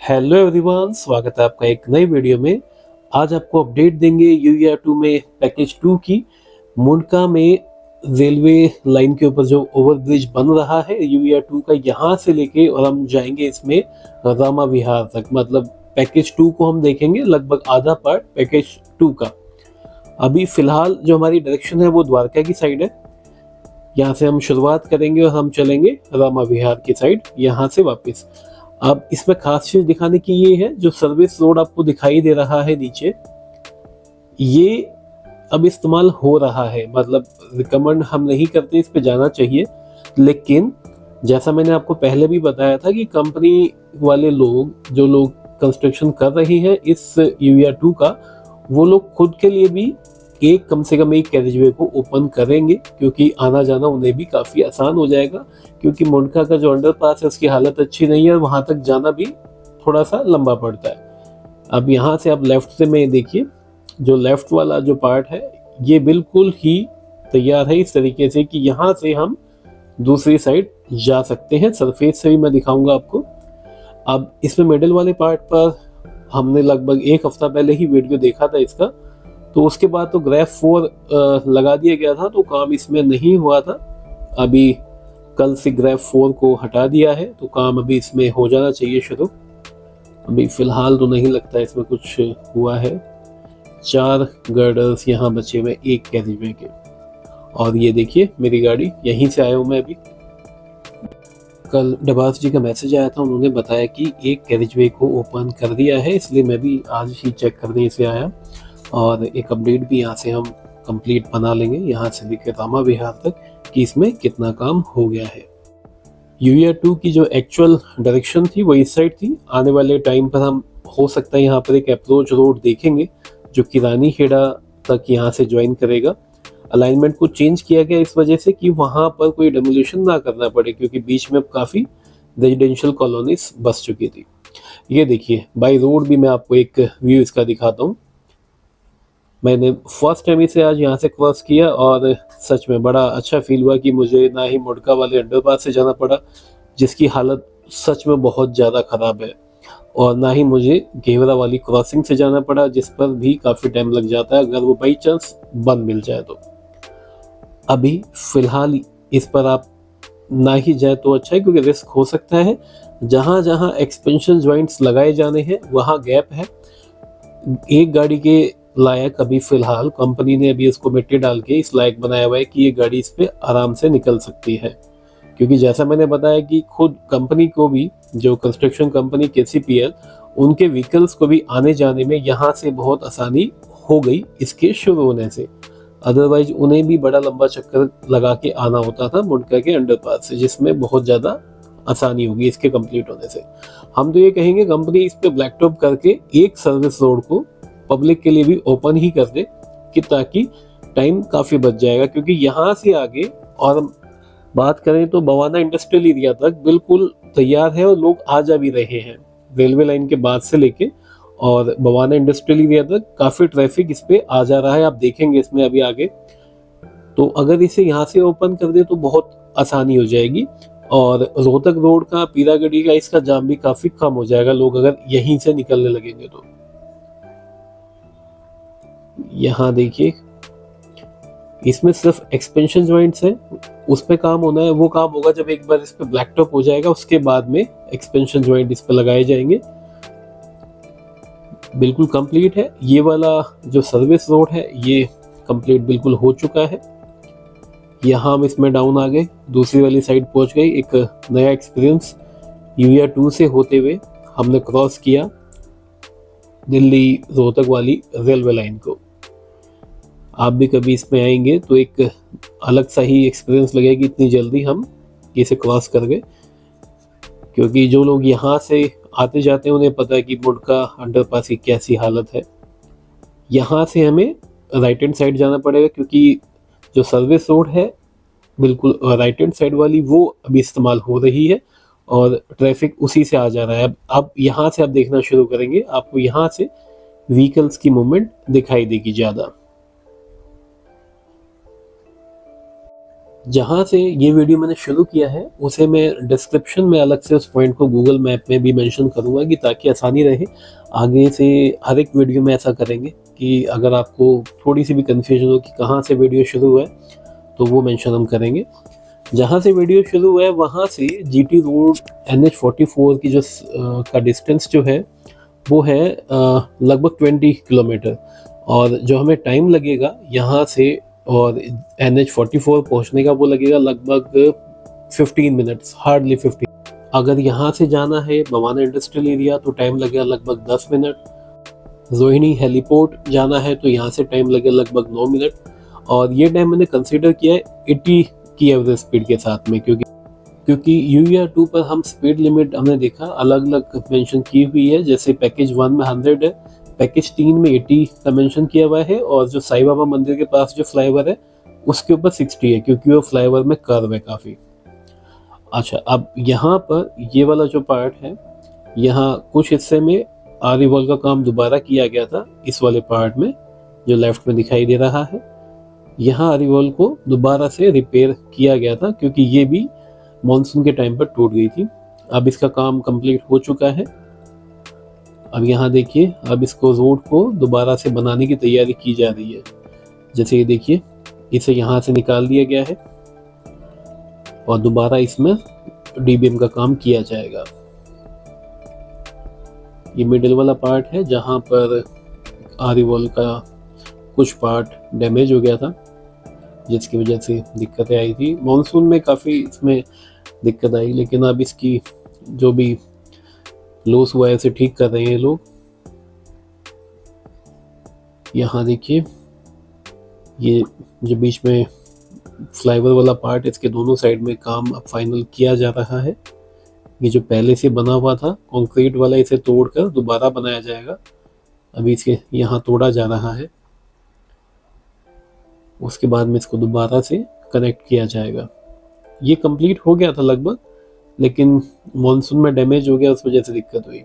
Hello everyone, स्वागत है आपका एक नई वीडियो में। आज आपको अपडेट देंगे UER2 में पैकेज 2 की। मुंडका में रेलवे लाइन के ऊपर जो ओवरब्रिज बन रहा है UER2 का, यहाँ से लेके और हम जाएंगे इसमें रामा विहार तक। मतलब पैकेज 2 को हम देखेंगे, लगभग आधा पार्ट पैकेज 2 का। अभी फिलहाल जो हमारी डायरेक्शन है वो द्वारका की साइड है। यहाँ से हम शुरुआत करेंगे और हम चलेंगे रामा विहार की साइड, यहाँ से वापस। अब इसमें खास चीज दिखाने की ये है, जो सर्विस रोड आपको दिखाई दे रहा है नीचे, ये अब इस्तेमाल हो रहा है। मतलब रिकमेंड हम नहीं करते इस पे जाना चाहिए, लेकिन जैसा मैंने आपको पहले भी बताया था कि कंपनी वाले लोग, जो लोग कंस्ट्रक्शन कर रही हैं इस UER2 का, वो लोग खुद के लिए भी कम से कम एक कैरेजवे को ओपन करेंगे, क्योंकि आना जाना उन्हें भी काफ़ी आसान हो जाएगा। क्योंकि मुंडका का जो अंडरपास है उसकी हालत अच्छी नहीं है और वहाँ तक जाना भी थोड़ा सा लंबा पड़ता है। अब यहाँ से आप लेफ्ट से में देखिए, जो लेफ्ट वाला जो पार्ट है ये बिल्कुल ही तैयार है इस तरीके से कि यहाँ से हम दूसरी साइड जा सकते हैं। सरफेस से भी मैं दिखाऊंगा आपको। अब इसमें मिडिल वाले पार्ट पर हमने लगभग एक हफ्ता पहले ही वीडियो देखा था इसका, तो उसके बाद तो ग्राफ 4 लगा दिया गया था, तो काम इसमें नहीं हुआ था। अभी कल से ग्राफ 4 को हटा दिया है, तो काम अभी इसमें हो जाना चाहिए शुरू। अभी फिलहाल तो नहीं लगता इसमें कुछ हुआ है। 4 गर्डर्स यहाँ बचे हुए एक कैरिजवे के। और ये देखिए मेरी गाड़ी, यहीं से आया हूँ मैं अभी। कल डबास जी का मैसेज आया था, उन्होंने बताया कि एक कैरिजवे को ओपन कर दिया है, इसलिए मैं भी आज ही चेक करने से आया। और एक अपडेट भी यहाँ से हम कंप्लीट बना लेंगे, यहाँ से लेकर रामा विहार तक, कि इसमें कितना काम हो गया है। UER2 की जो एक्चुअल डायरेक्शन थी वो इस साइड थी। आने वाले टाइम पर हम हो सकता है यहाँ पर एक अप्रोच रोड देखेंगे जो कि रानीखेड़ा तक यहाँ से ज्वाइन करेगा। अलाइनमेंट को चेंज किया गया इस वजह से कि वहाँ पर कोई डेमोलिशन ना करना पड़े, क्योंकि बीच में काफ़ी रेजिडेंशियल कॉलोनीज बस चुकी थी। ये देखिए बाई रोड भी मैं आपको एक व्यू इसका दिखाता हूँ। मैंने फर्स्ट टाइम इसे आज यहाँ से क्रॉस किया और सच में बड़ा अच्छा फील हुआ कि मुझे ना ही मुंडका वाले अंडरपास से जाना पड़ा, जिसकी हालत सच में बहुत ज़्यादा ख़राब है, और ना ही मुझे घेवरा वाली क्रॉसिंग से जाना पड़ा, जिस पर भी काफ़ी टाइम लग जाता है अगर वो बाई चांस बंद मिल जाए तो। अभी फ़िलहाल इस पर आप ना ही जाए तो अच्छा है, क्योंकि रिस्क हो सकता है। जहाँ जहाँ एक्सपेंशन जॉइंट्स लगाए जाने हैं वहाँ गैप है। एक गाड़ी के लायक अभी फिलहाल कंपनी ने अभी इसको मिट्टी डाल के इस लायक बनाया हुआ है कि ये गाड़ी इस पे आराम से निकल सकती है। क्योंकि जैसा मैंने बताया कि खुद कंपनी को भी, जो कंस्ट्रक्शन कंपनी KCPL, उनके व्हीकल्स को भी आने जाने में यहाँ से बहुत आसानी हो गई इसके शुरू होने से। अदरवाइज उन्हें भी बड़ा लंबा चक्कर लगा के आना होता था मुंडका के अंडरपास से, जिसमें बहुत ज़्यादा आसानी होगी इसके कंप्लीट होने से। हम तो ये कहेंगे कंपनी इस पे ब्लैक टॉप करके एक सर्विस रोड को पब्लिक के लिए भी ओपन ही कर दे, कि ताकि टाइम काफ़ी बच जाएगा। क्योंकि यहाँ से आगे और बात करें तो बवाना इंडस्ट्रियल एरिया तक बिल्कुल तैयार है और लोग आ जा भी रहे हैं। रेलवे लाइन के बाद से लेके और बवाना इंडस्ट्रियल एरिया तक काफ़ी ट्रैफिक इस पे आ जा रहा है, आप देखेंगे इसमें अभी आगे। तो अगर इसे यहाँ से ओपन कर दे तो बहुत आसानी हो जाएगी, और रोहतक रोड का, पीरागढ़ी का, इसका जाम भी काफ़ी कम हो जाएगा, लोग अगर यहीं से निकलने लगेंगे तो। यहाँ देखिए इसमें सिर्फ एक्सपेंशन जॉइंट्स हैं, उस पे काम होना है। वो काम होगा जब एक बार इस पे ब्लैक टॉप हो जाएगा, उसके बाद में एक्सपेंशन जॉइंट इस पे लगाए जाएंगे। बिल्कुल कंप्लीट है ये वाला जो सर्विस रोड है, ये कंप्लीट बिल्कुल हो चुका है। यहाँ हम इसमें डाउन आ गए, दूसरी वाली साइड पहुंच गई। एक नया एक्सपीरियंस, UER2 से होते हुए हमने क्रॉस किया दिल्ली रोहतक वाली रेलवे लाइन को। आप भी कभी इसमें आएंगे तो एक अलग सा ही एक्सपीरियंस लगेगा, इतनी जल्दी हम इसे क्रॉस कर गए। क्योंकि जो लोग यहाँ से आते जाते हैं उन्हें पता है कि मुंडका अंडरपास की कैसी हालत है। यहाँ से हमें राइट हैंड साइड जाना पड़ेगा, क्योंकि जो सर्विस रोड है बिल्कुल राइट हैंड साइड वाली, वो अभी इस्तेमाल हो रही है और ट्रैफिक उसी से आ जा रहा है। अब यहाँ से आप देखना शुरू करेंगे, आपको यहाँ से व्हीकल्स की मूवमेंट दिखाई देगी ज़्यादा। जहाँ से ये वीडियो मैंने शुरू किया है उसे मैं डिस्क्रिप्शन में अलग से उस पॉइंट को गूगल मैप में भी मेंशन करूँगा कि ताकि आसानी रहे। आगे से हर एक वीडियो में ऐसा करेंगे कि अगर आपको थोड़ी सी भी कन्फ्यूजन हो कि कहाँ से वीडियो शुरू हुआ है तो वो मेंशन हम करेंगे। जहाँ से वीडियो शुरू हुआ है वहाँ से जीटी रोड NH44 की जो का डिस्टेंस जो है वो है लगभग 20 किलोमीटर, और जो हमें टाइम लगेगा यहाँ से और NH44 पहुँचने का वो लगेगा लगभग 15 मिनट्स, हार्डली 15। अगर यहाँ से जाना है बवाना इंडस्ट्रियल एरिया तो टाइम लगेगा लगभग 10 मिनट। रोहिणी हेलीपोर्ट जाना है तो यहाँ से टाइम लगेगा लगभग 9 मिनट, और ये टाइम मैंने कंसीडर किया है 80 की एवरेज स्पीड के साथ में, क्योंकि UER2 पर हम स्पीड लिमिट हमने देखा अलग अलग मेंशन की हुई है। जैसे पैकेज 1 में 100 है, पैकेज 3 में 80 का मेंशन किया हुआ है, और जो साईं बाबा मंदिर के पास जो फ्लाईओवर है उसके ऊपर 60 है, क्योंकि वो फ्लाईओवर में कर्व है काफ़ी। अच्छा, अब यहाँ पर ये वाला जो पार्ट है, यहाँ कुछ हिस्से में आरी वॉल का काम दोबारा किया गया था। इस वाले पार्ट में जो लेफ्ट में दिखाई दे रहा है, यहाँ आरी वॉल को दोबारा से रिपेयर किया गया था, क्योंकि ये भी मॉनसून के टाइम पर टूट गई थी। अब इसका काम कंप्लीट हो चुका है। अब यहाँ देखिए, अब इसको रोड को दोबारा से बनाने की तैयारी की जा रही है। जैसे ये देखिए, इसे यहाँ से निकाल दिया गया है और दोबारा इसमें DBM का काम किया जाएगा। ये मिडिल वाला पार्ट है जहाँ पर आरी वॉल का कुछ पार्ट डैमेज हो गया था, जिसकी वजह से दिक्कतें आई थी। मॉनसून में काफ़ी इसमें दिक्कत आई, लेकिन अब इसकी जो भी लॉस हुआ है उसे ठीक कर रहे हैं लोग। यहाँ देखिए, ये जो बीच में फ्लाईओवर वाला पार्ट, इसके दोनों साइड में काम अब फाइनल किया जा रहा है। ये जो पहले से बना हुआ था कंक्रीट वाला, इसे तोड़कर दोबारा बनाया जाएगा। अभी इसके यहाँ तोड़ा जा रहा है, उसके बाद में इसको दोबारा से कनेक्ट किया जाएगा। ये कंप्लीट हो गया था लगभग, लेकिन मॉनसून में डैमेज हो गया, उस वजह से दिक्कत हुई।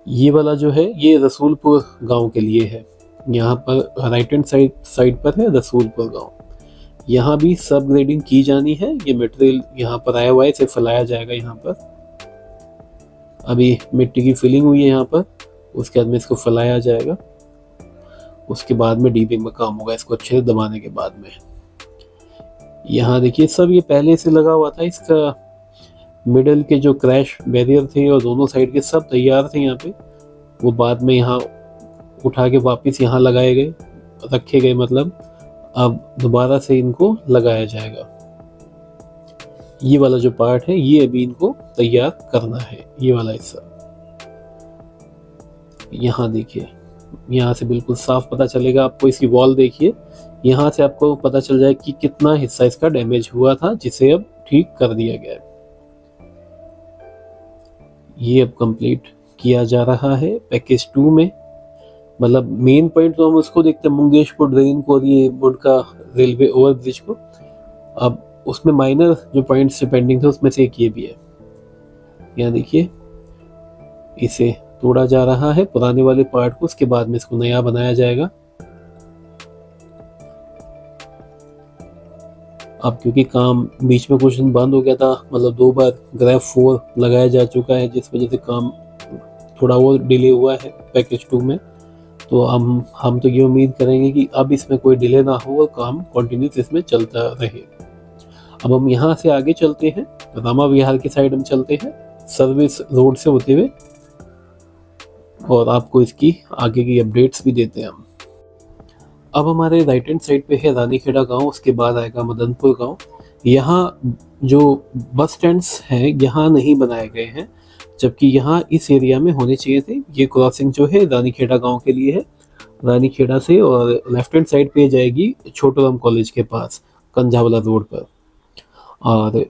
ये वाला जो है ये रसूलपुर गांव के लिए है। यहाँ पर राइट हैंड साइड पर है रसूलपुर गांव। यहाँ भी सब ग्रेडिंग की जानी है। ये मटेरियल यहाँ पर आया हुआ है, इसे फैलाया जाएगा। यहाँ पर अभी मिट्टी की फिलिंग हुई है यहाँ पर, उसके बाद में इसको फैलाया जाएगा। उसके बाद में डीपिंग में काम होगा, इसको अच्छे से दबाने के बाद में। यहाँ देखिए, सब ये पहले से लगा हुआ था। इसका मिडल के जो क्रैश बैरियर थे और दोनों साइड के सब तैयार थे यहाँ पे, वो बाद में यहाँ उठा के वापस यहाँ लगाए गए, रखे गए, मतलब अब दोबारा से इनको लगाया जाएगा। ये वाला जो पार्ट है ये अभी इनको तैयार करना है, ये वाला हिस्सा। यहाँ देखिए, यहाँ से बिल्कुल साफ पता चलेगा आपको। इसकी वॉल देखिए, यहाँ से आपको पता चल जाए कि कितना हिस्सा इसका डैमेज हुआ था, जिसे अब ठीक कर दिया गया है। ये अब कंप्लीट किया जा रहा है पैकेज 2 में। मतलब मेन पॉइंट तो हम उसको देखते हैं, मुंगेशपुर ड्रेन को और ये मुंडका रेलवे ओवरब्रिज को। अब उसमें माइनर जो पॉइंट्स पेंडिंग थे उसमें से एक ये भी है। यहाँ देखिए, इसे तोड़ा जा रहा है पुराने वाले पार्ट को, उसके बाद में इसको नया बनाया जाएगा। अब क्योंकि काम बीच में कुछ दिन बंद हो गया था, मतलब 2 बार ग्रेफ 4 लगाया जा चुका है, जिस वजह से काम थोड़ा और डिले हुआ है पैकेज 2 में। तो हम तो ये उम्मीद करेंगे कि अब इसमें कोई डिले ना हो और काम कंटिन्यूस इसमें चलता रहे। अब हम यहाँ से आगे चलते हैं, रामा विहार की साइड हम चलते हैं सर्विस रोड से होते हुए, और आपको इसकी आगे की अपडेट्स भी देते हैं हम। अब हमारे राइट हैंड साइड पे है रानीखेड़ा गांव, उसके बाद आएगा मदनपुर गांव। यहाँ जो बस स्टैंड्स हैं यहाँ नहीं बनाए गए हैं, जबकि यहाँ इस एरिया में होने चाहिए थे। ये क्रॉसिंग जो है रानीखेड़ा गांव के लिए है, रानीखेड़ा से, और लेफ्ट हैंड साइड पे जाएगी छोटूराम कॉलेज के पास कंझावला रोड पर। और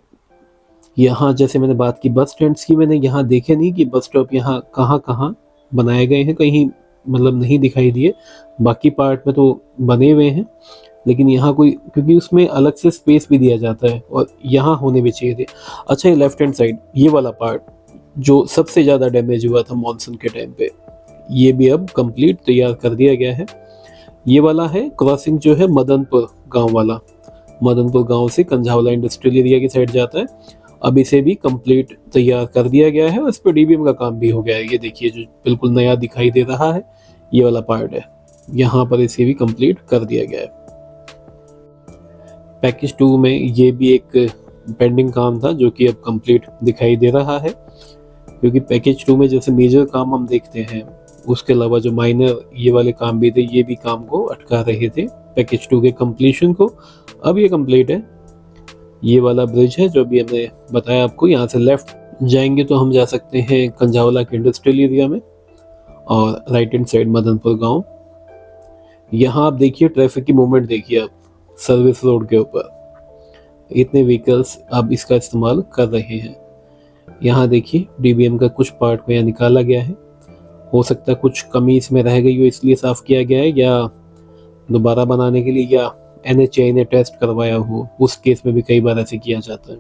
यहाँ जैसे मैंने बात की बस स्टैंड्स की, मैंने यहाँ देखे नहीं कि बस स्टॉप यहाँ कहाँ कहाँ बनाए गए हैं, कहीं मतलब नहीं दिखाई दिए। बाकी पार्ट में तो बने हुए हैं, लेकिन यहाँ कोई, क्योंकि उसमें अलग से स्पेस भी दिया जाता है और यहाँ होने भी चाहिए थे। अच्छा, ये लेफ्ट हैंड साइड ये वाला पार्ट जो सबसे ज़्यादा डैमेज हुआ था मॉनसून के टाइम पे, ये भी अब कंप्लीट तैयार कर दिया गया है। ये वाला है क्रॉसिंग जो है मदनपुर गांव वाला, मदनपुर गांव से कंझावला इंडस्ट्रियल एरिया की साइड जाता है। अब इसे भी कंप्लीट तैयार कर दिया गया है और इस पर डीबीएम का काम भी हो गया है। ये देखिए जो बिल्कुल नया दिखाई दे रहा है ये वाला पार्ट है, यहाँ पर इसे भी कंप्लीट कर दिया गया है। पैकेज 2 में ये भी एक पेंडिंग काम था जो कि अब कंप्लीट दिखाई दे रहा है, क्योंकि पैकेज 2 में जैसे मेजर काम हम देखते हैं उसके अलावा जो माइनर ये वाले काम भी थे ये भी काम को अटका रहे थे पैकेज 2 के कंप्लीशन को। अब ये कंप्लीट है। ये वाला ब्रिज है जो भी हमने बताया आपको, यहाँ से लेफ्ट जाएंगे तो हम जा सकते हैं कंझावला के इंडस्ट्रियल एरिया में, और राइट हैंड साइड मदनपुर गांव। यहाँ आप देखिए ट्रैफिक की मूवमेंट देखिए आप, सर्विस रोड के ऊपर इतने व्हीकल्स अब इसका इस्तेमाल कर रहे हैं। यहाँ देखिए डीबीएम का कुछ पार्ट को यहाँ निकाला गया है, हो सकता है कुछ कमी इसमें रह गई हो इसलिए साफ किया गया है, या दोबारा बनाने के लिए, या NHAI ने टेस्ट करवाया हो, उस केस में भी कई बार ऐसे किया जाता है।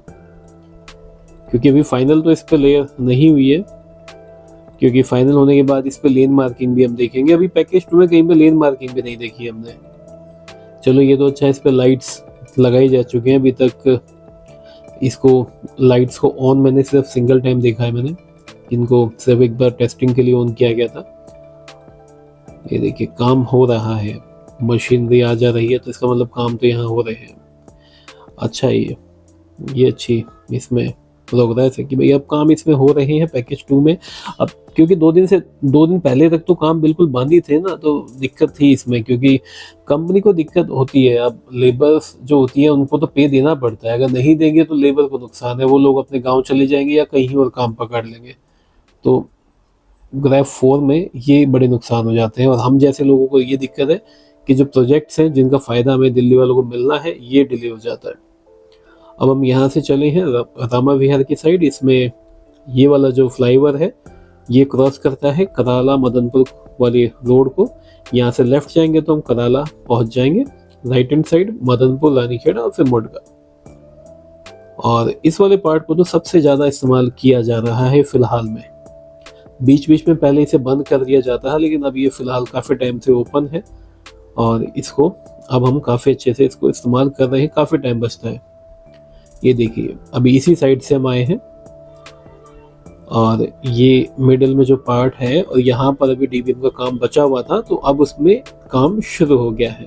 क्योंकि अभी फाइनल तो इस पे लेयर नहीं हुई है, क्योंकि फाइनल होने के बाद इस पे लेन मार्किंग भी हम देखेंगे। अभी पैकेज 2 में कहीं पे लेन मार्किंग भी नहीं देखी हमने। चलो ये तो अच्छा है, इस पे लाइट्स लगाई जा चुकी हैं। अभी तक इसको लाइट्स को ऑन मैंने सिर्फ सिंगल टाइम देखा है मैंने, इनको सिर्फ एक बार टेस्टिंग के लिए ऑन किया गया था। ये देखिए काम हो रहा है, मशीनरी आ जा रही है तो इसका मतलब काम तो यहाँ हो रहे हैं। अच्छा ये अच्छी इसमें प्रोग्रेस है कि भाई अब काम इसमें हो रहे हैं पैकेज 2 में। अब क्योंकि 2 दिन पहले तक तो काम बिल्कुल बंद ही थे ना, तो दिक्कत थी इसमें, क्योंकि कंपनी को दिक्कत होती है। अब लेबर्स जो होती है उनको तो पे देना पड़ता है, अगर नहीं देंगे तो लेबर को नुकसान है, वो लोग अपने गाँव चले जाएंगे या कहीं और काम पकड़ लेंगे। तो ग्रेफ 4 में ये बड़े नुकसान हो जाते हैं, और हम जैसे लोगों को ये दिक्कत है कि जो प्रोजेक्ट्स हैं जिनका फ़ायदा हमें दिल्ली वालों को मिलना है ये डिले हो जाता है। अब हम यहाँ से चले हैं रामा विहार की साइड। इसमें ये वाला जो फ्लाईओवर है ये क्रॉस करता है कराला मदनपुर वाली रोड को। यहाँ से लेफ्ट जाएंगे तो हम कराला पहुँच जाएंगे, right hand side Madanpur Ranikhera और फिर मुडगा। और इस वाले पार्ट को तो सबसे ज़्यादा इस्तेमाल किया जा रहा है फ़िलहाल में। बीच बीच में पहले इसे बंद कर दिया जाता है, लेकिन अब ये फ़िलहाल काफ़ी टाइम से ओपन है और इसको अब हम काफ़ी अच्छे से इसको इस्तेमाल कर रहे हैं, काफ़ी टाइम बचता है। ये देखिए अभी इसी साइड से हम आए हैं और ये मिडिल में जो पार्ट है, और यहाँ पर अभी डीबीएम का काम बचा हुआ था तो अब उसमें काम शुरू हो गया है।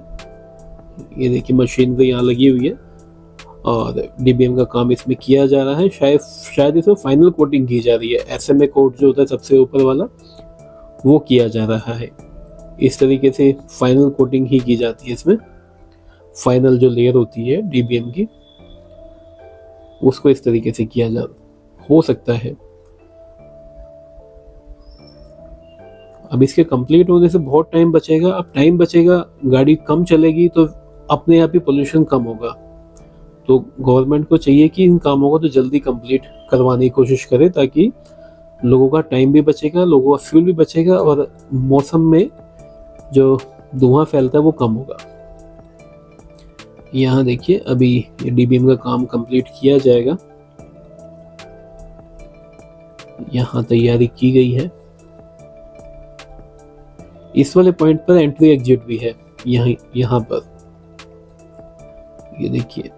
ये देखिए मशीनरी यहाँ लगी हुई है और डीबीएम का काम इसमें किया जा रहा है। शायद इसमें फाइनल कोटिंग की जा रही है। SMA कोट जो होता है सबसे ऊपर वाला वो किया जा रहा है। इस तरीके से फाइनल कोटिंग ही की जाती है इसमें। फाइनल जो लेयर होती है डीबीएम की उसको इस तरीके से किया जा हो सकता है। अब इसके कंप्लीट होने से बहुत टाइम बचेगा। अब टाइम बचेगा, गाड़ी कम चलेगी तो अपने आप ही पोल्यूशन कम होगा। तो गवर्नमेंट को चाहिए कि इन कामों को तो जल्दी कंप्लीट करवाने की कोशिश करे, ताकि लोगों का टाइम भी बचेगा, लोगों का फ्यूल भी बचेगा और मौसम में जो धुआं फैलता है वो कम होगा। यहाँ देखिए अभी डीबीएम का काम कंप्लीट किया जाएगा। यहाँ तैयारी की गई है। इस वाले पॉइंट पर एंट्री एग्जिट भी है यहाँ पर। ये देखिए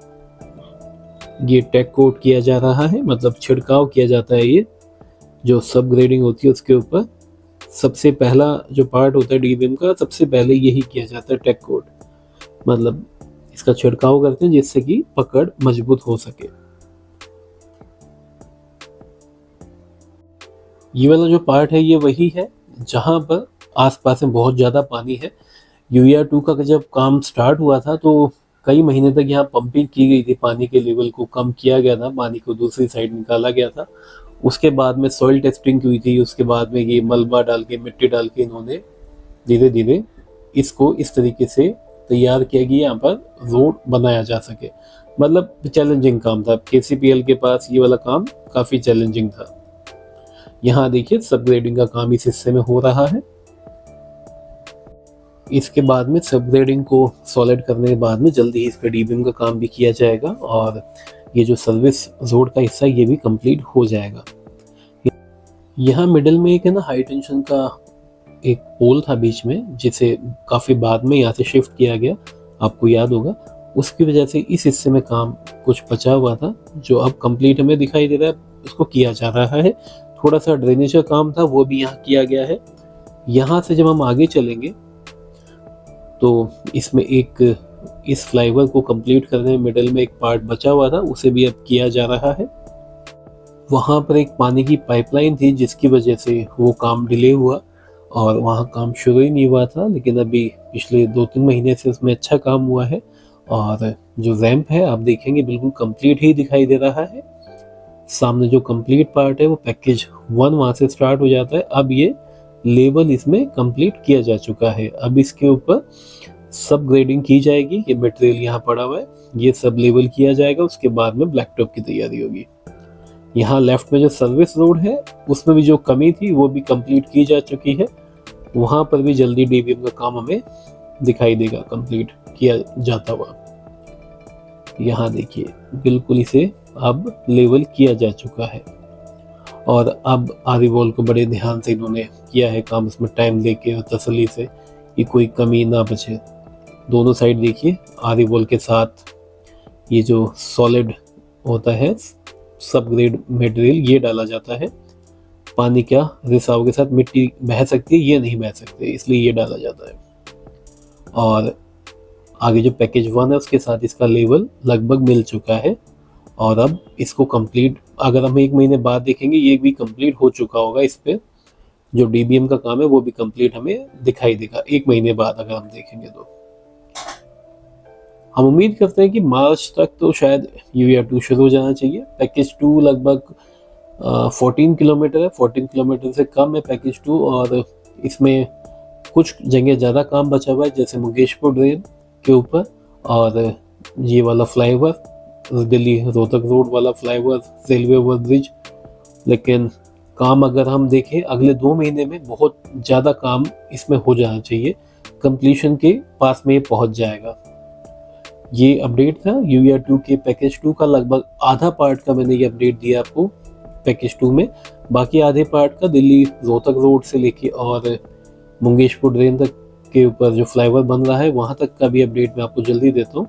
ये टेक कोट किया जा रहा है, मतलब छिड़काव किया जाता है। ये जो सब ग्रेडिंग होती है उसके ऊपर सबसे पहला जो पार्ट होता है डीबीएम का, सबसे पहले यही किया जाता है टेक कोट, मतलब इसका छिड़काव करते हैं जिससे कि पकड़ मजबूत हो सके। ये वाला जो पार्ट है ये वही है जहां पर आसपास में बहुत ज़्यादा पानी है। UER 2 का जब काम स्टार्ट हुआ था तो कई महीने तक यहाँ पंपिंग की गई थी, पानी के लेवल को कम किया गया था, पानी को दूसरी साइड निकाला गया था। उसके बाद में सॉइल टेस्टिंग हुई थी, उसके बाद में ये मलबा डाल के मिट्टी डाल के इन्होंने धीरे धीरे इसको इस तरीके से तैयार किया कि यहाँ पर रोड बनाया जा सके। मतलब चैलेंजिंग काम था। KCPL के पास ये वाला काम काफ़ी चैलेंजिंग था। यहाँ देखिए सब ग्रेडिंग का काम इस हिस्से में हो रहा है। इसके बाद में सब ग्रेडिंग को सॉलिड करने के बाद में जल्दी ही इस पर डीबीएम का काम भी किया जाएगा और ये जो सर्विस रोड का हिस्सा ये भी कंप्लीट हो जाएगा। यहाँ मिडिल में एक है ना हाई टेंशन का एक पोल था बीच में, जिसे काफ़ी बाद में यहाँ से शिफ्ट किया गया, आपको याद होगा। उसकी वजह से इस हिस्से में काम कुछ बचा हुआ था जो अब कंप्लीट हमें दिखाई दे रहा है, उसको किया जा रहा है। थोड़ा सा ड्रेनेज का काम था वो भी यहाँ किया गया है। यहाँ से जब हम आगे चलेंगे तो इसमें इस फ्लाईओवर को कंप्लीट करने में मिडल में एक पार्ट बचा हुआ था, उसे भी अब किया जा रहा है। वहाँ पर एक पानी की पाइपलाइन थी जिसकी वजह से वो काम डिले हुआ और वहाँ काम शुरू ही नहीं हुआ था, लेकिन अभी पिछले 2-3 महीने से उसमें अच्छा काम हुआ है और जो रैंप है आप देखेंगे बिल्कुल कंप्लीट ही दिखाई दे रहा है। सामने जो कंप्लीट पार्ट है वो पैकेज 1 वहाँ से स्टार्ट हो जाता है। अब ये लेवल इसमें कंप्लीट किया जा चुका है। अब इसके ऊपर सब ग्रेडिंग की जाएगी। ये मटेरियल यहाँ पड़ा हुआ है, ये सब लेवल किया जाएगा, उसके बाद में ब्लैक टॉप की तैयारी होगी। यहाँ लेफ्ट में जो सर्विस रोड है उसमें भी जो कमी थी वो भी कंप्लीट की जा चुकी है। वहाँ पर भी जल्दी डीबीएम का काम हमें दिखाई देगा कंप्लीट किया जाता हुआ। यहाँ देखिए बिल्कुल इसे अब लेवल किया जा चुका है और अब आरी वॉल को बड़े ध्यान से इन्होंने किया है काम, इसमें टाइम लेके और तसल्ली से कि कोई कमी ना बचे। दोनों साइड देखिए आरी वॉल के साथ ये जो सॉलिड होता है सब ग्रेड मटेरियल ये डाला जाता है। पानी क्या रिसाव के साथ मिट्टी बह सकती है, ये नहीं बह सकते, इसलिए ये डाला जाता है। और आगे जो पैकेज 1 है उसके साथ इसका लेवल लगभग मिल चुका है और अब इसको कंप्लीट अगर हम 1 महीने बाद देखेंगे ये भी कंप्लीट हो चुका होगा। इस पे जो डीबीएम का काम है वो भी कंप्लीट हमें दिखाई देगा 1 महीने बाद अगर हम देखेंगे तो। हम उम्मीद करते हैं कि मार्च तक तो शायद UER2 शुरू हो जाना चाहिए। पैकेज 2 लगभग 14 किलोमीटर है, 14 किलोमीटर से कम है पैकेज 2 और इसमें कुछ जगह ज़्यादा काम बचा हुआ है जैसे मुंगेशपुर ड्रेन के ऊपर और ये वाला फ्लाईओवर दिल्ली रोहतक रोड वाला फ्लाईओवर, रेलवे ओवरब्रिज। लेकिन काम अगर हम देखें अगले 2 महीने में बहुत ज़्यादा काम इसमें हो जाना चाहिए, कंप्लीशन के पास में ये पहुँच जाएगा। ये अपडेट था UER2 के पैकेज 2 का। लगभग आधा पार्ट का मैंने ये अपडेट दिया आपको पैकेज 2 में, बाकी आधे पार्ट का दिल्ली रोहतक रोड से लेके और मुंगेशपुर ड्रेन तक के ऊपर जो फ्लाईओवर बन रहा है वहाँ तक का भी अपडेट मैं आपको जल्दी देता हूँ।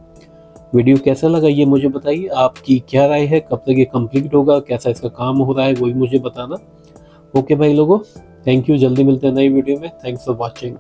वीडियो कैसा लगा ये मुझे बताइए, आपकी क्या राय है, कब तक ये कंप्लीट होगा, कैसा इसका काम हो रहा है वो भी मुझे बताना। ओके भाई लोगों, थैंक यू, जल्दी मिलते हैं नई वीडियो में। Thanks for watching.